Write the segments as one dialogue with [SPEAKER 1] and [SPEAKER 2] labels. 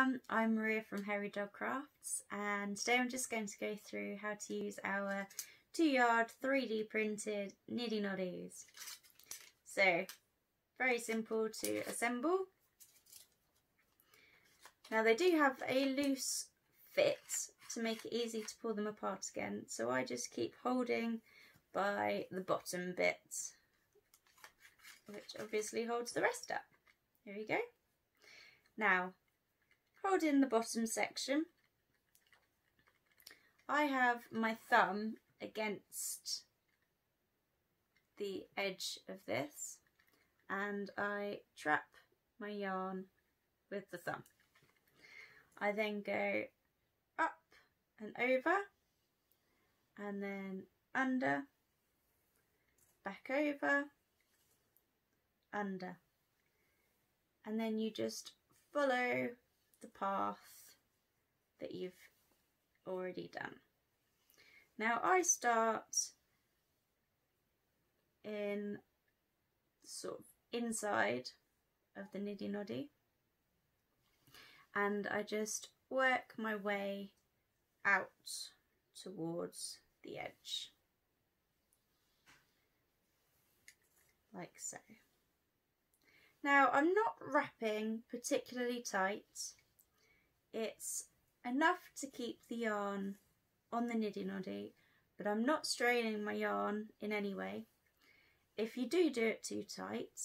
[SPEAKER 1] everyone, I'm Maria from Hairy Dog Crafts, and today I'm just going to go through how to use our 2-yard 3D printed niddy noddies. So, very simple to assemble. Now they do have a loose fit to make it easy to pull them apart again, so I just keep holding by the bottom bit, which obviously holds the rest up. Here we go. Now, holding the bottom section, I have my thumb against the edge of this and I trap my yarn with the thumb. I then go up and over and then under, back over, under, and then you just follow the path that you've already done. Now I start in sort of inside of the niddy noddy and I just work my way out towards the edge, like so. Now I'm not wrapping particularly tight, it's enough to keep the yarn on the niddy noddy, but I'm not straining my yarn in any way. If you do it too tight,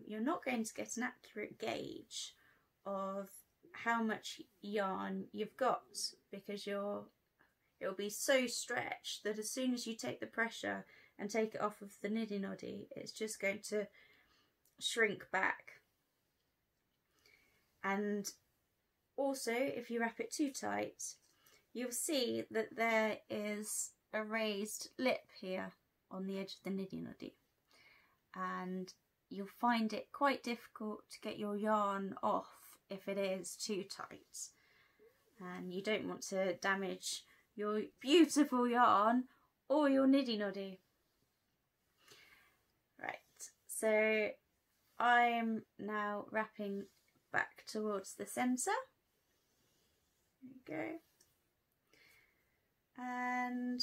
[SPEAKER 1] you're not going to get an accurate gauge of how much yarn you've got, because it'll be so stretched that as soon as you take the pressure and take it off of the niddy noddy, it's just going to shrink back. And also, if you wrap it too tight, you'll see that there is a raised lip here on the edge of the niddy noddy, and you'll find it quite difficult to get your yarn off if it is too tight, and you don't want to damage your beautiful yarn or your niddy noddy. Right, so I'm now wrapping back towards the centre. There we go. And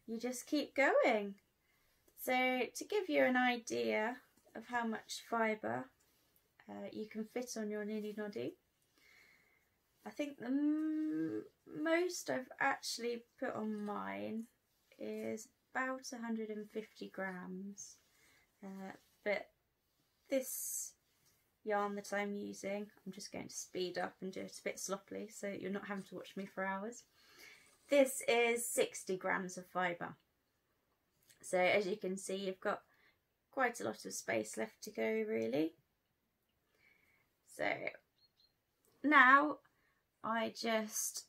[SPEAKER 1] you just keep going. So to give you an idea of how much fibre you can fit on your niddy noddy, I think the most I've actually put on mine is about 150 grams. But this yarn that I'm using, I'm just going to speed up and do it a bit sloppily so you're not having to watch me for hours. This is 60 grams of fibre. So as you can see, you've got quite a lot of space left to go, really. So now I just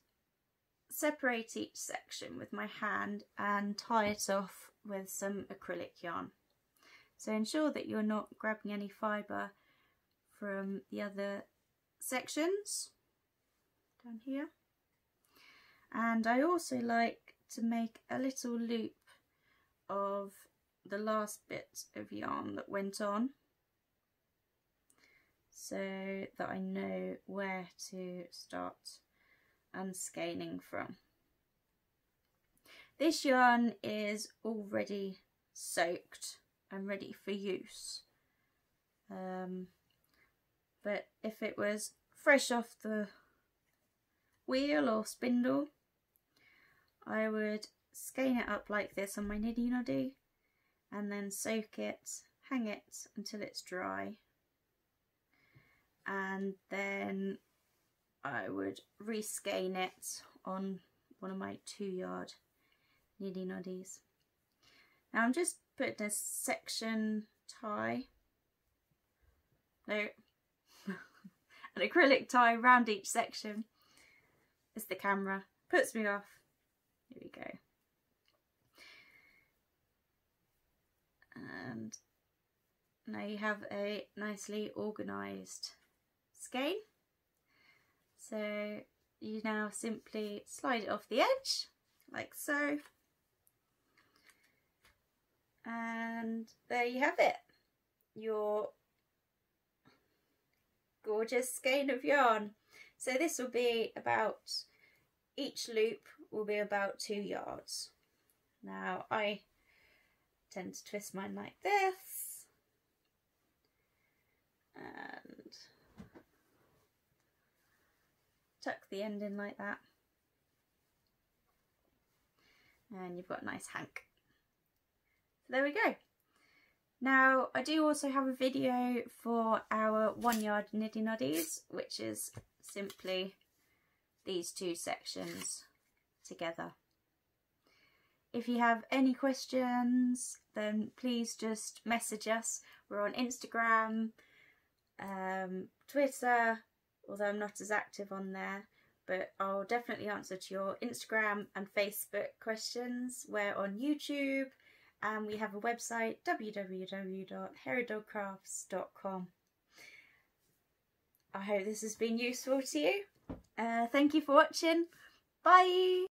[SPEAKER 1] separate each section with my hand and tie it off with some acrylic yarn. So ensure that you're not grabbing any fibre from the other sections down here. And I also like to make a little loop of the last bit of yarn that went on, so that I know where to start unscaling from. This yarn is already soaked and ready for use, but if it was fresh off the wheel or spindle, I would skein it up like this on my niddy noddy and then soak it, hang it until it's dry, and then I would reskein it on one of my 2-yard niddy noddies. Now I'm just putting a section tie, no, an acrylic tie around each section as the camera puts me off. Here we go. And now you have a nicely organised skein. So you now simply slide it off the edge like so, and there you have it, your gorgeous skein of yarn. So this will be about, each loop will be about 2 yards. Now I tend to twist mine like this and tuck the end in like that, and you've got a nice hank. So there we go. Now I do also have a video for our 1 yard niddy noddies, which is simply these 2 sections together. If you have any questions, then please just message us. We're on Instagram, Twitter, although I'm not as active on there, but I'll definitely answer to your Instagram and Facebook questions. We're on YouTube, and we have a website, www.hairydogcrafts.com. I hope this has been useful to you. Thank you for watching. Bye!